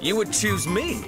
You would choose me.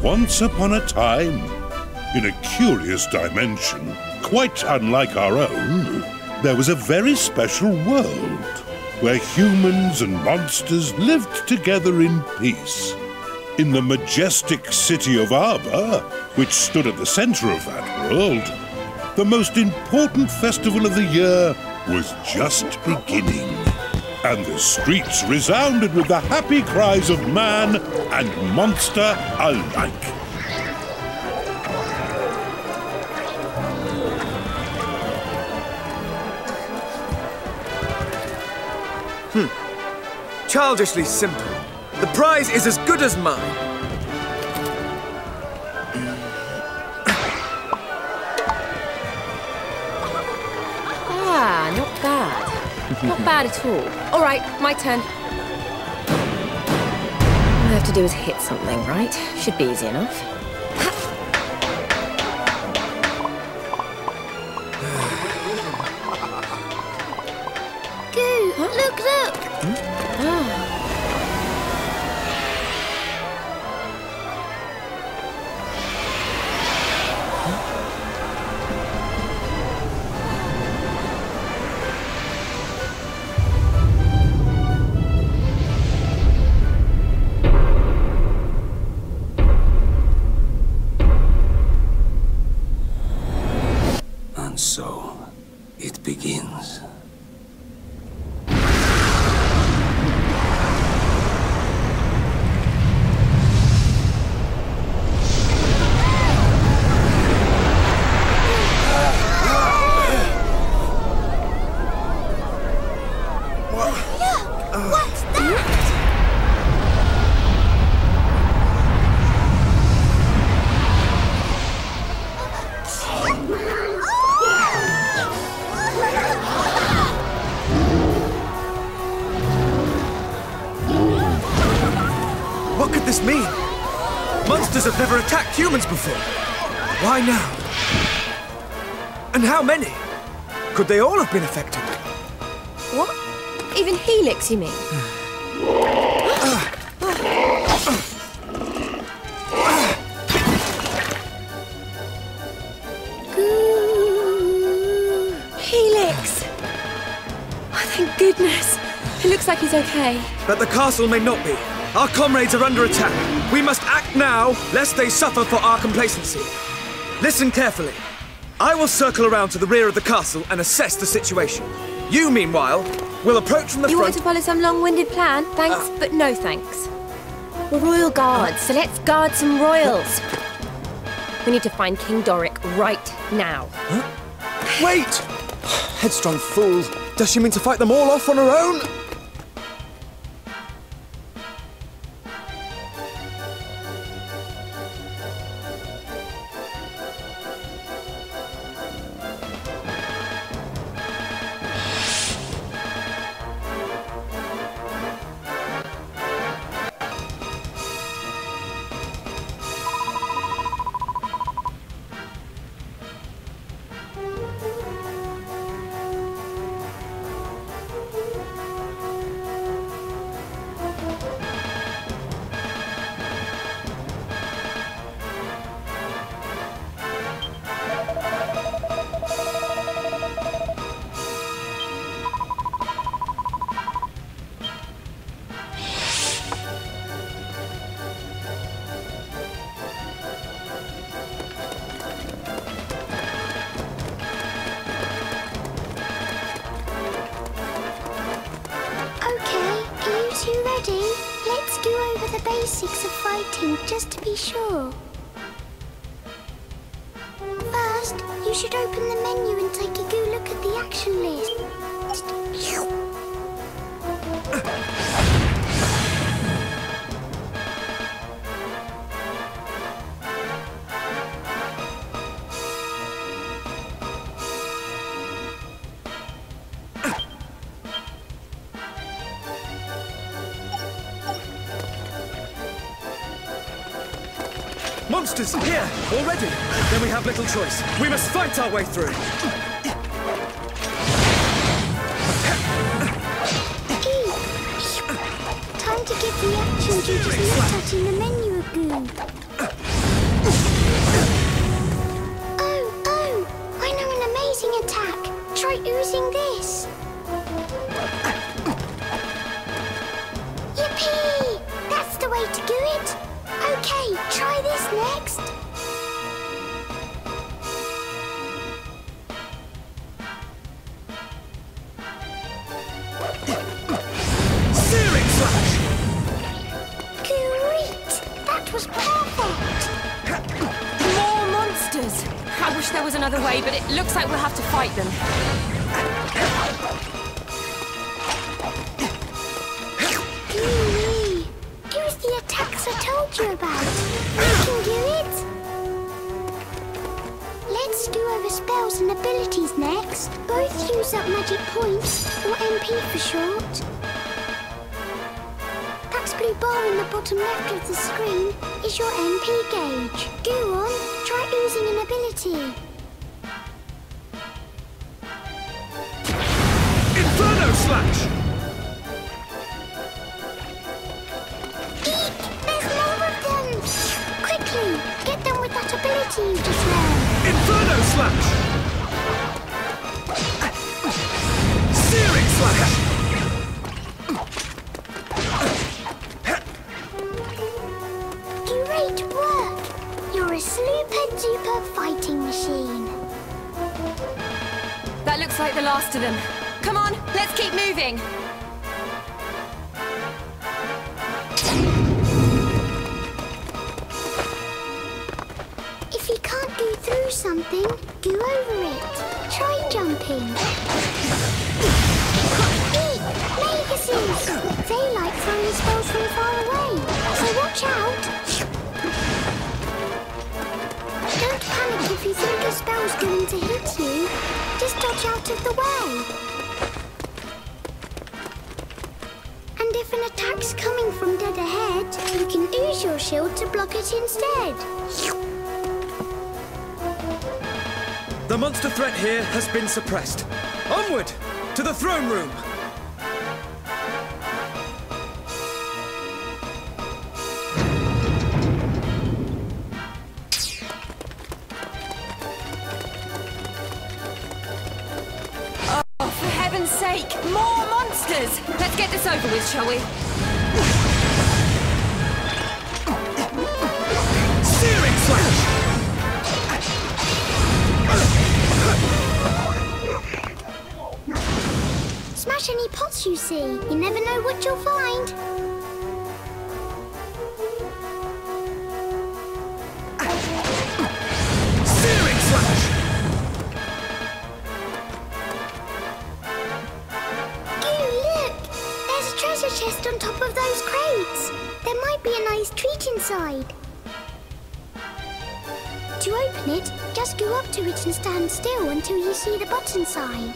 Once upon a time, in a curious dimension, quite unlike our own, there was a very special world where humans and monsters lived together in peace. In the majestic city of Arbor, which stood at the center of that world, the most important festival of the year was just beginning. And the streets resounded with the happy cries of man and monster alike. Childishly simple. The prize is as good as mine. Ah, not bad. Not bad at all. All right, my turn. All I have to do is hit something, right? Should be easy enough. Goo! Look, look! Oh. And so, it begins. What's that? What could this mean? Monsters have never attacked humans before. Why now? And how many? Could they all have been affected? What? Even Helix, you mean? Helix! Oh, thank goodness. It looks like he's okay. But the castle may not be. Our comrades are under attack. We must act now, lest they suffer for our complacency. Listen carefully. I will circle around to the rear of the castle and assess the situation. You, meanwhile, will approach from the You want front... me to follow some long-winded plan? Thanks, but no thanks. We're royal guards, so let's guard some royals. We need to find King Doric right now. Huh? Wait! Headstrong fool. Does she mean to fight them all off on her own? Basics of fighting, just to be sure. First, you should open the menu and take a good look at the action list. Monsters! Here! Already! Then we have little choice. We must fight our way through! Time to get the actions you just looked at in the menu a goon. Oh! I know an amazing attack! Try oozing this! Yippee! That's the way to do it! Okay, try this next. Searing slash! Great! That was perfect! More monsters! I wish there was another way, but it looks like we'll have to fight them. Use the attacks I told you about. You can do it! Let's do over spells and abilities next. Both use up magic points, or MP for short. That blue bar in the bottom left of the screen is your MP gauge. Go on, try oozing an ability. Inferno slash! There's more of them! Quickly, get them with that ability you just learned. Inferno slash! Searing slash! Great work! You're a super-duper fighting machine. That looks like the last of them. Come on, let's keep moving. If you can't go through something, go over it. Try jumping. Eek! Maguses! They like throwing spells from far away, so watch out! Don't panic if you think a spell's going to hit you. Just dodge out of the way. And if an attack's coming from dead ahead, you can use your shield to block it instead. The monster threat here has been suppressed. Onward! To the throne room! Oh, for heaven's sake! More monsters! Let's get this over with, shall we? cage, you see. You never know what you'll find. Searing slash! Look! There's a treasure chest on top of those crates. There might be a nice treat inside. To open it, just go up to it and stand still until you see the button sign.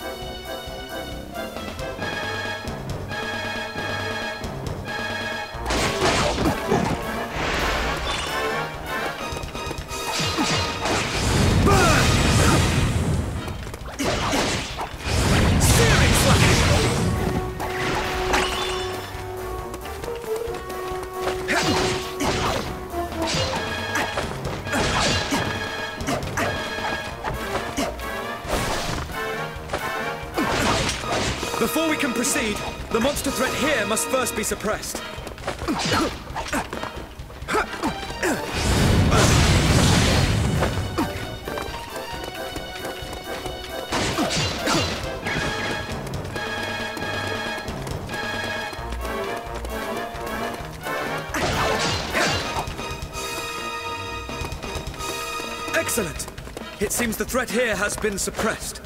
Before we can proceed, the monster threat here must first be suppressed. Excellent! It seems the threat here has been suppressed.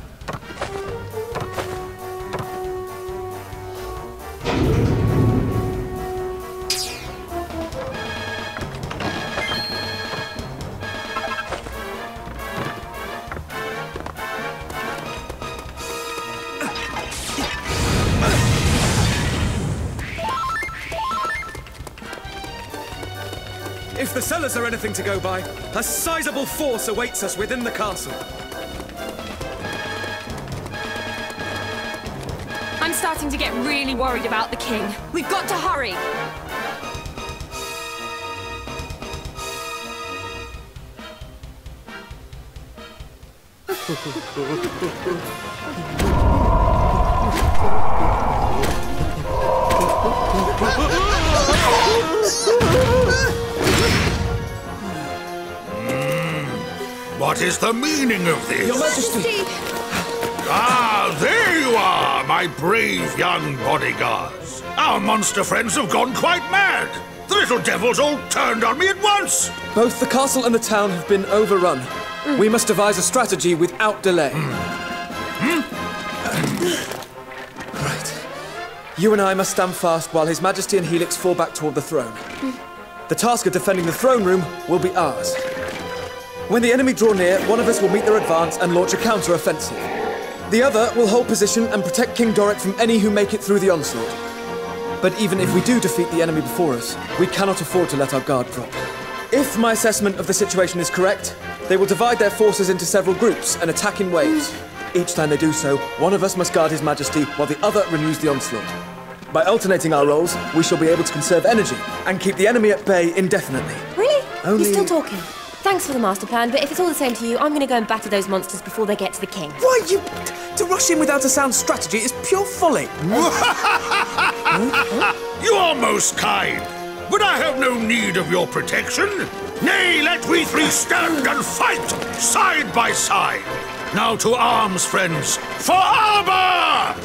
If the cellars are anything to go by, a sizable force awaits us within the castle. I'm starting to get really worried about the king. We've got to hurry! What is the meaning of this? Your Majesty! Ah, there you are, my brave young bodyguards. Our monster friends have gone quite mad. The little devils all turned on me at once. Both the castle and the town have been overrun. We must devise a strategy without delay. Right. You and I must stand fast while His Majesty and Helix fall back toward the throne. The task of defending the throne room will be ours. When the enemy draw near, one of us will meet their advance and launch a counter-offensive. The other will hold position and protect King Doric from any who make it through the onslaught. But even if we do defeat the enemy before us, we cannot afford to let our guard drop. If my assessment of the situation is correct, they will divide their forces into several groups and attack in waves. Each time they do so, one of us must guard His Majesty while the other renews the onslaught. By alternating our roles, we shall be able to conserve energy and keep the enemy at bay indefinitely. Really? Only- You're still talking? Thanks for the master plan, but if it's all the same to you, I'm going to go and batter those monsters before they get to the king. Why, to rush in without a sound strategy is pure folly. You are most kind, but I have no need of your protection. Nay, let we three stand and fight, side by side. Now to arms, friends, for armor!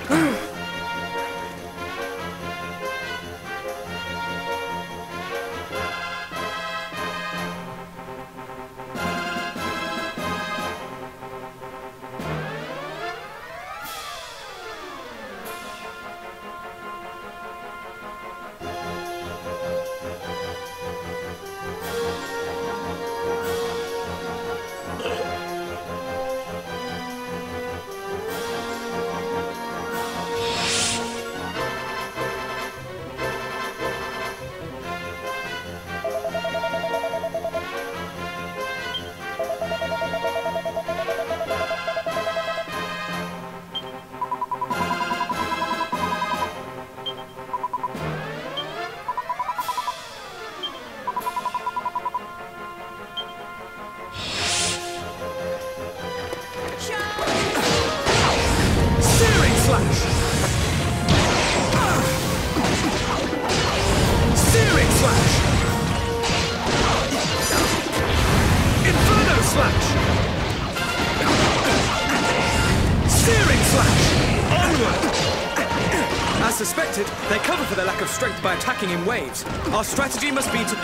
suspected, they cover for their lack of strength by attacking in waves. Our strategy must be to...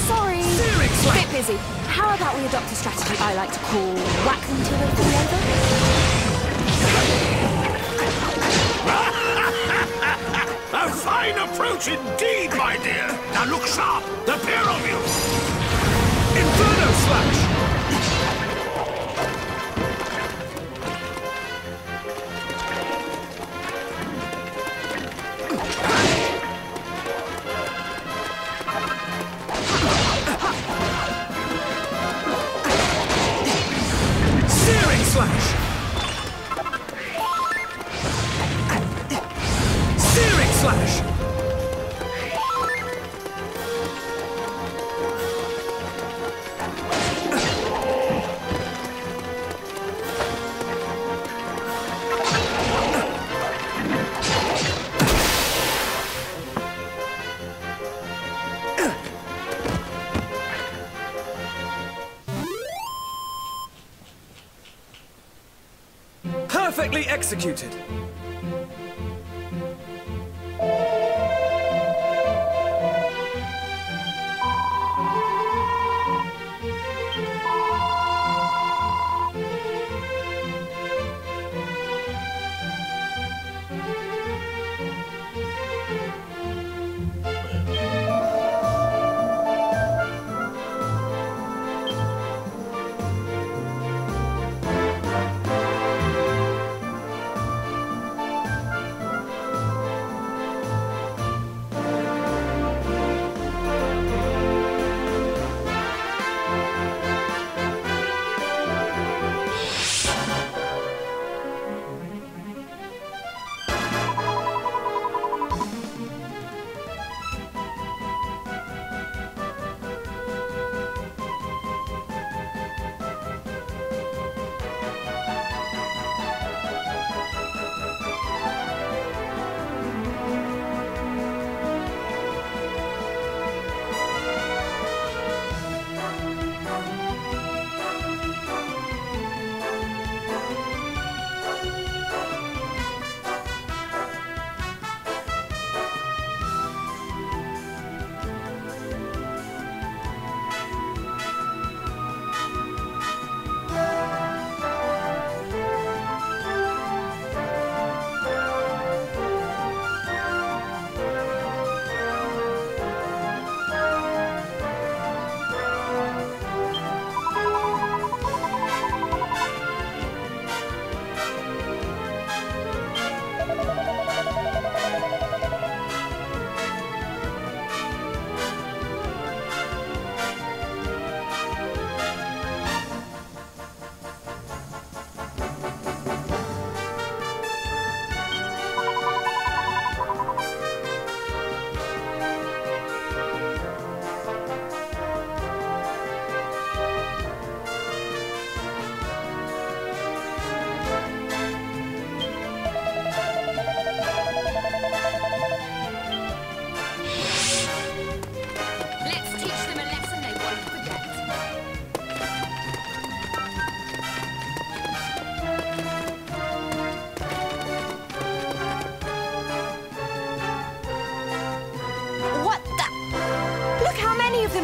Sorry. Searing slap! Bit busy. How about we adopt a strategy I like to call whack them till they fall over? A fine approach indeed, my dear. Now look sharp, the pair of you. Inferno slash! Searing slash! Searing slash! Perfectly executed.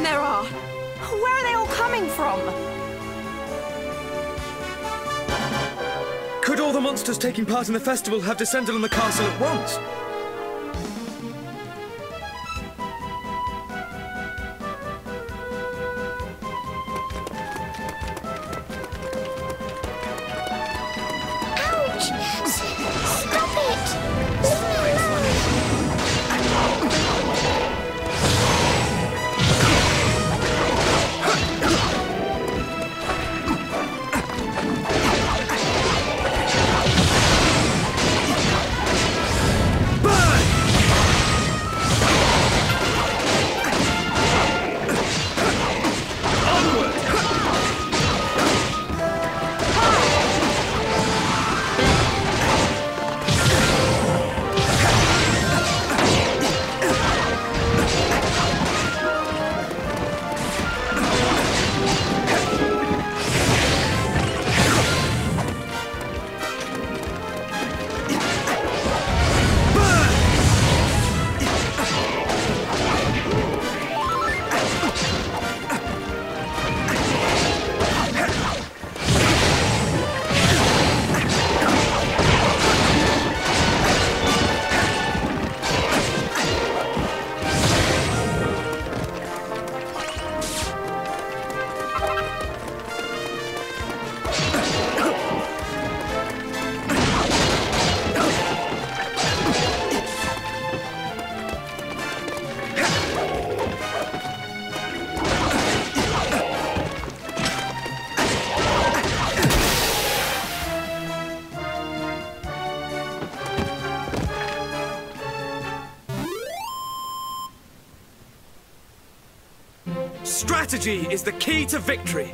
There are. Where are they all coming from? Could all the monsters taking part in the festival have descended on the castle at once? Ouch! Stop it! Leave me alone! Strategy is the key to victory.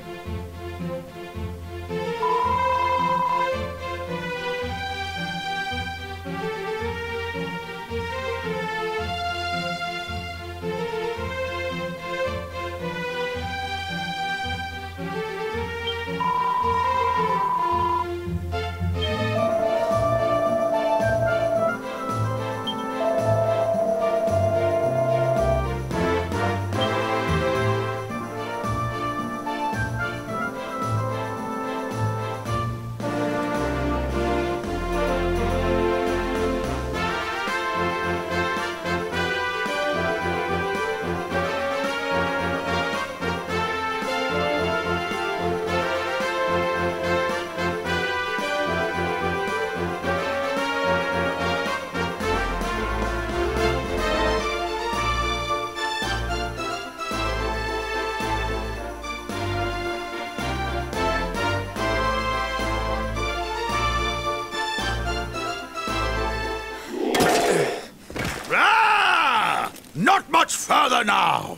Not much further now!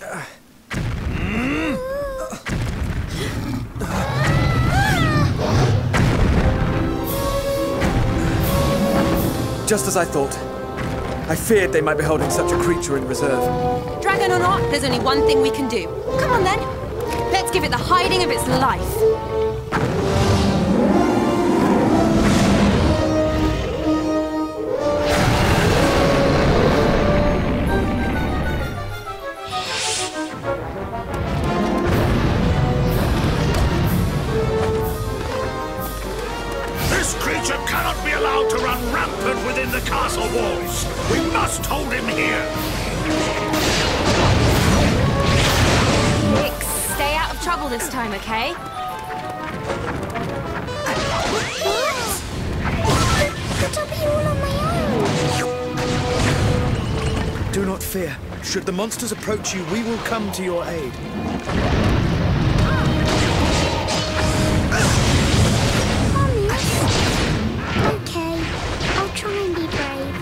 Just as I thought. I feared they might be holding such a creature in reserve. Dragon or not, there's only one thing we can do. Come on then. Let's give it the hiding of its life. Cannot be allowed to run rampant within the castle walls. We must hold him here. Nick, stay out of trouble this time, okay? What? But I'll be all on my own. Do not fear. Should the monsters approach you, we will come to your aid. Okay, I'll try and be brave.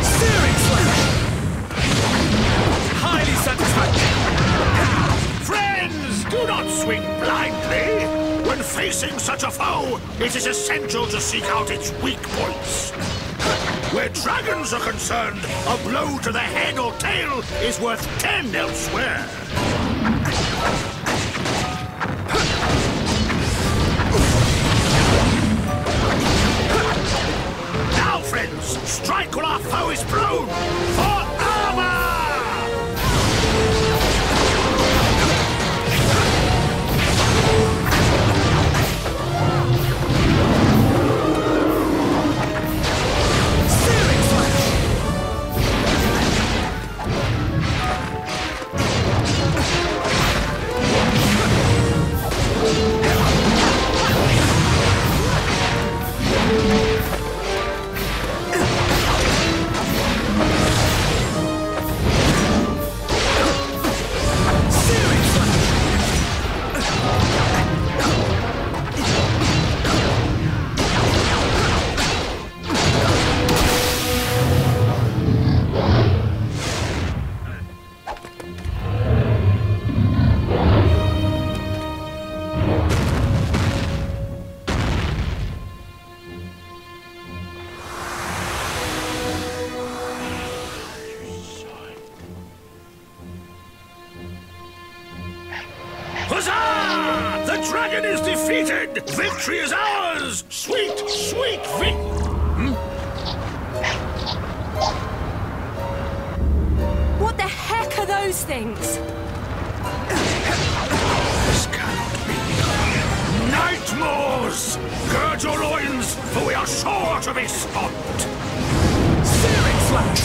Steering slash! Highly satisfactory. Friends, do not swing blindly. When facing such a foe, it is essential to seek out its weak points. Where dragons are concerned, a blow to the head or tail is worth 10 elsewhere. Now, friends, strike while our foe is prone! For armor! Huzzah! The dragon is defeated! Victory is ours! Sweet, sweet What the heck are those things? This cannot be. Nightmares! Gird your loins, for we are sure to be stopped! Steering slash!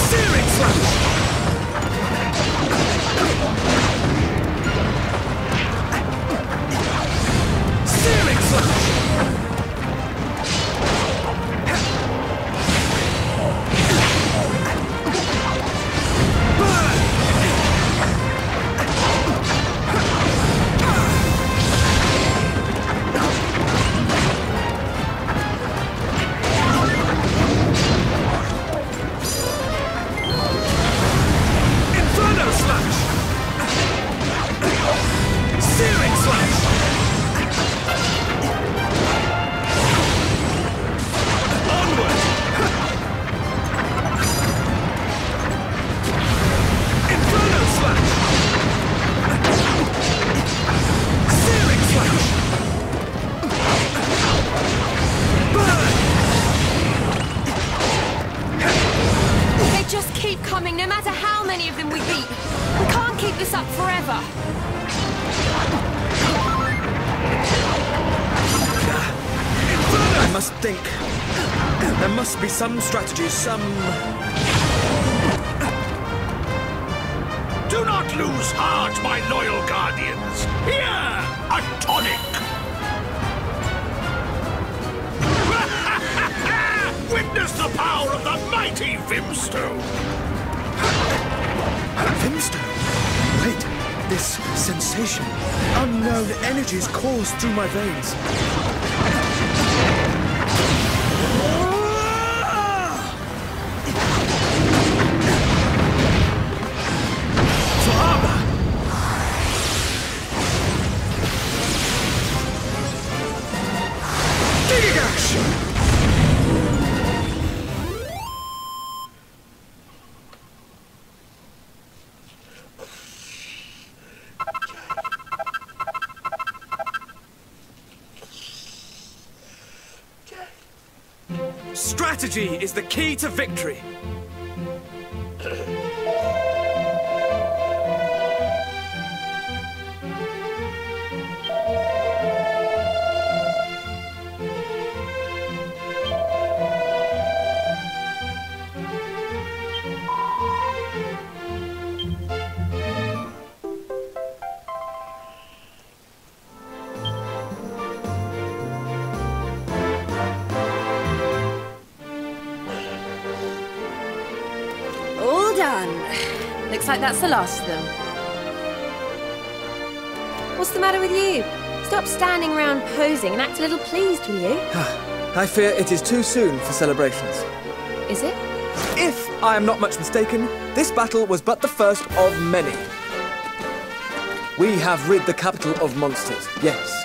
Steering slash! Searing slash! Onward! Inferno slash! Searing slash! Burn! They just keep coming, no matter how many of them we beat. We can't keep this up forever. I must think. There must be some strategy, some... Do not lose heart, my loyal guardians. Here, a tonic. Witness the power of the mighty Vimstone. Vimstone? Wait, this sensation. Unknown energies course through my veins. For armor! Gigash! Strategy is the key to victory. All done. Looks like that's the last of them. What's the matter with you? Stop standing around posing and act a little pleased, will you? I fear it is too soon for celebrations. Is it? If I am not much mistaken, this battle was but the first of many. We have rid the capital of monsters, yes.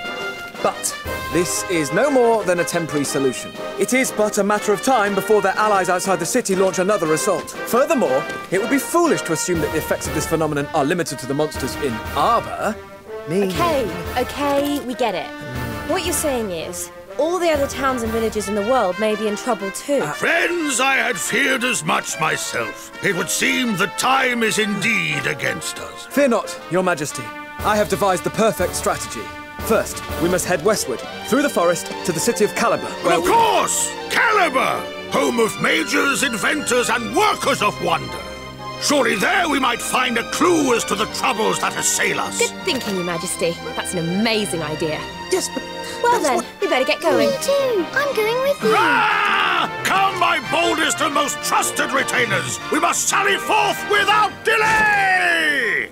But this is no more than a temporary solution. It is but a matter of time before their allies outside the city launch another assault. Furthermore, it would be foolish to assume that the effects of this phenomenon are limited to the monsters in Arbor. Okay, we get it. What you're saying is, all the other towns and villages in the world may be in trouble too. Friends, I had feared as much myself. It would seem the time is indeed against us. Fear not, Your Majesty. I have devised the perfect strategy. First, we must head westward, through the forest, to the city of Caliber. Of course! Caliber! Home of mages, inventors, and workers of wonder. Surely there we might find a clue as to the troubles that assail us. Good thinking, Your Majesty. That's an amazing idea. Yes, but... Well then, we better get going. Me too. I'm going with you. Ah! Come, my boldest and most trusted retainers! We must sally forth without delay!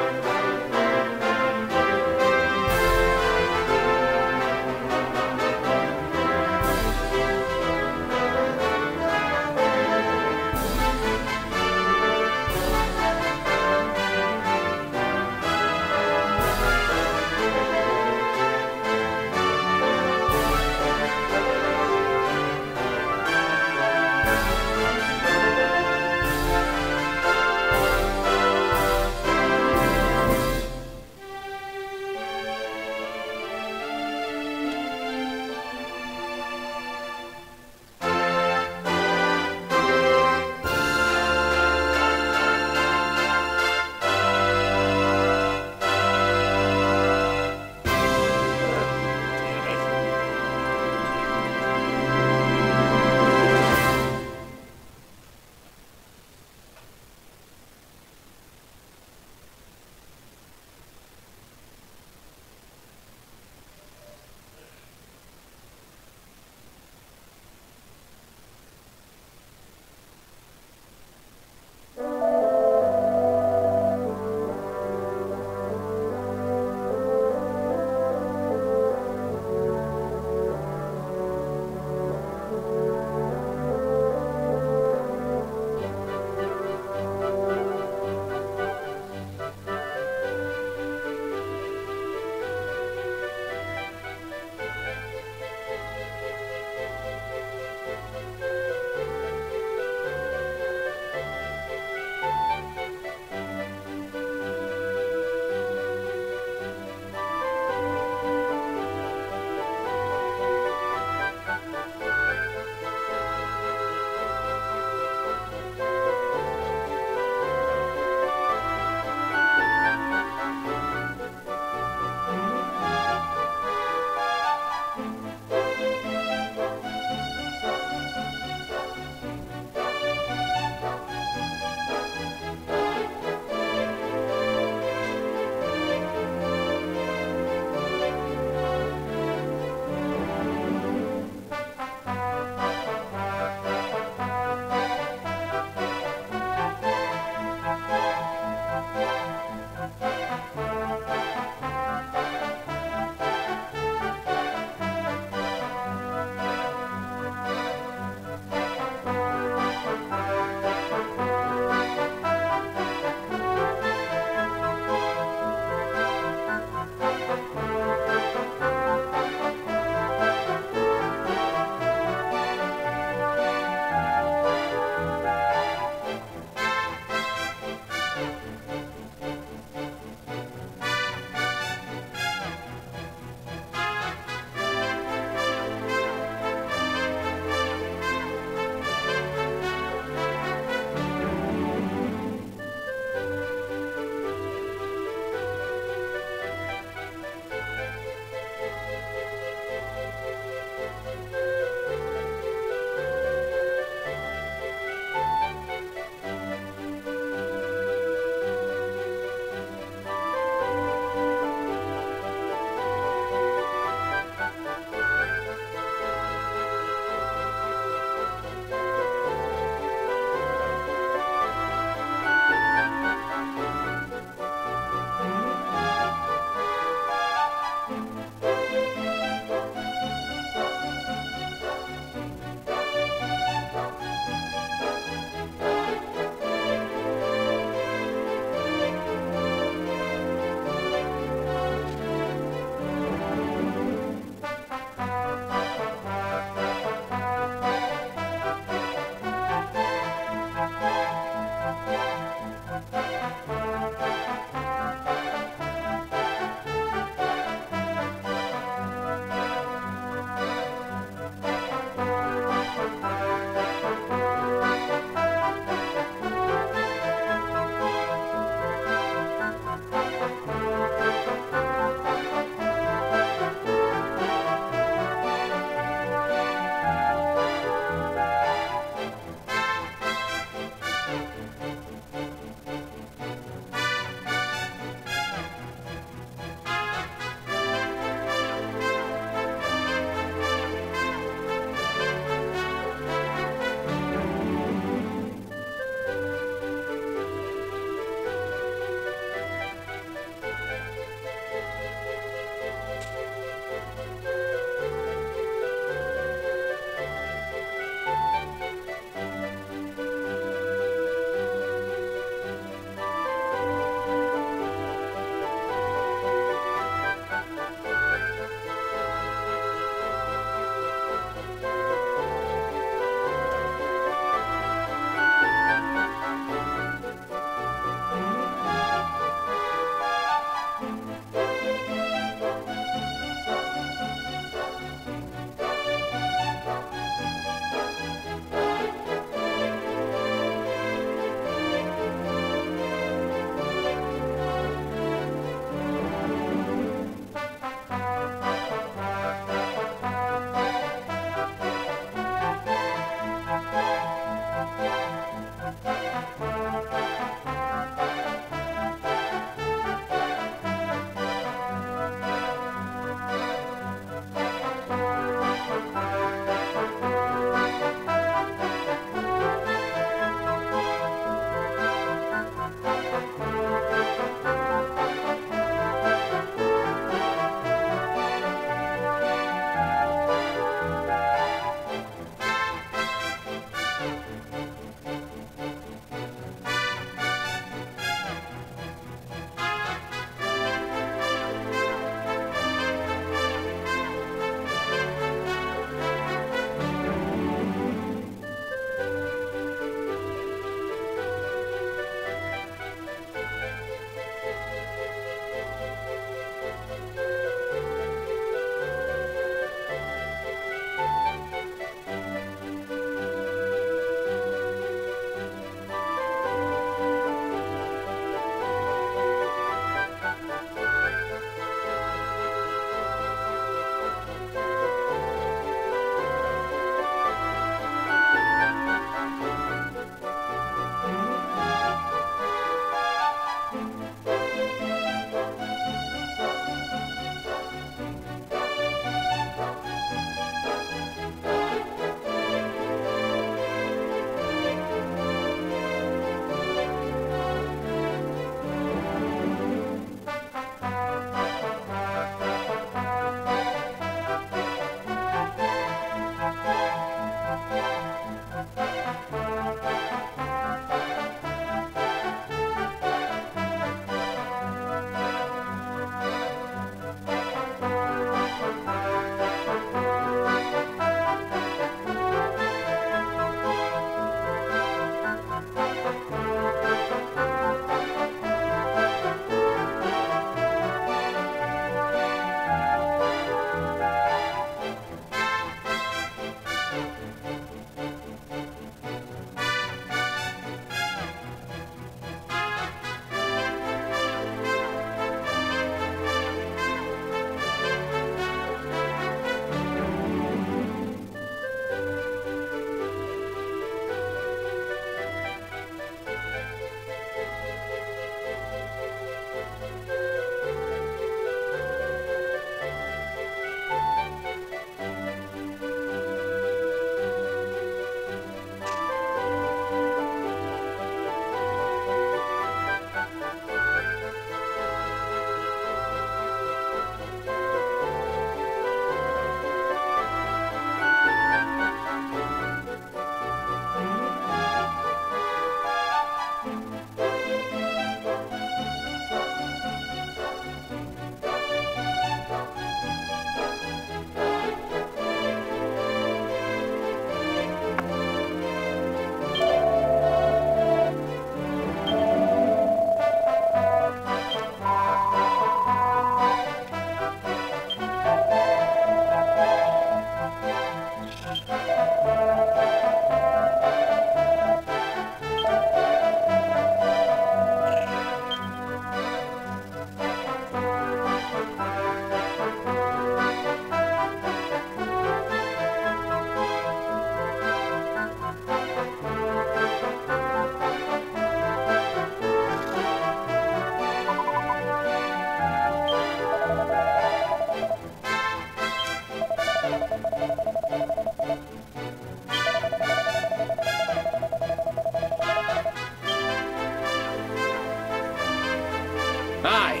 Aye.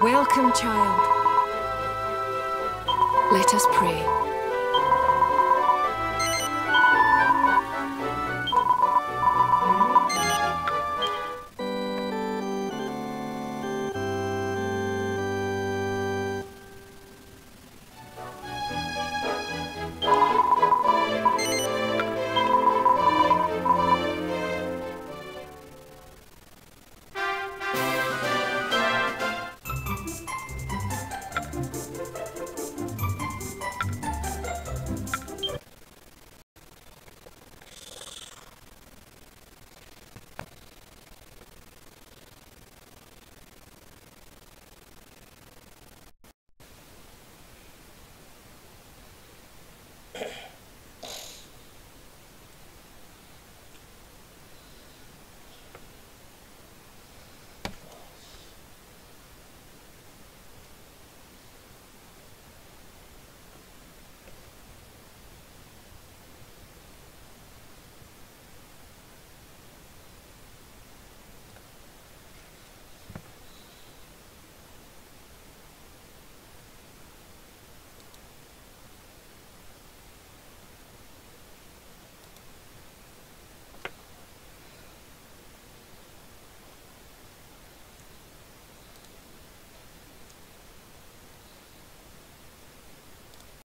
Welcome, child. Let us pray.